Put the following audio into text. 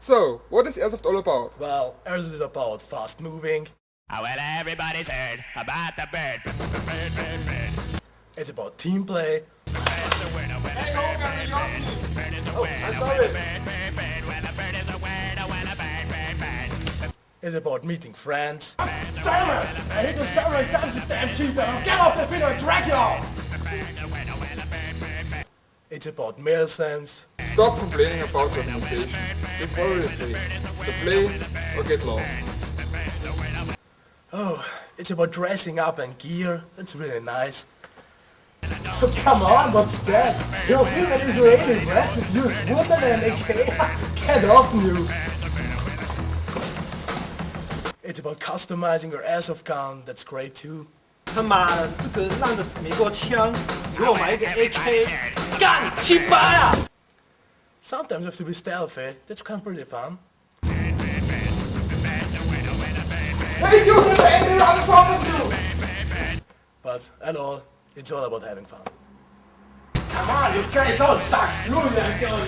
So, what is airsoft all about? Well, airsoft is about fast moving. Oh, well, everybody's heard about the bird. Bird, bird, bird. It's about team play. Bird's a word, oh, well, Hey, a bird, Hogan, bird, bird. Bird is a word, I'm oh, well, sorry. a bird, bird, bird. Well, a bird is a word, oh, well, a bird, bird, bird. It's about meeting friends. Damn it! I hit the 7 times, you damn cheater! Get off the video and drag it off! It's about mail slams. Stop complaining about the organization. Just follow the play. So play or get lost. Oh, it's about dressing up and gear. That's really nice. Come on, what's that? You're an Israeli rat that use women and AK. Get off you! It's about customizing your airsoft gun. That's great too. 他妈的，这个烂的美国枪，你给我买一个 AK，干你鸡巴呀！ Sometimes you have to be stealthy. That's kind of pretty fun. Hey, you have the enemy right in front of you! But at all, it's all about having fun. Come on, you guys all sucks. Screw that girl.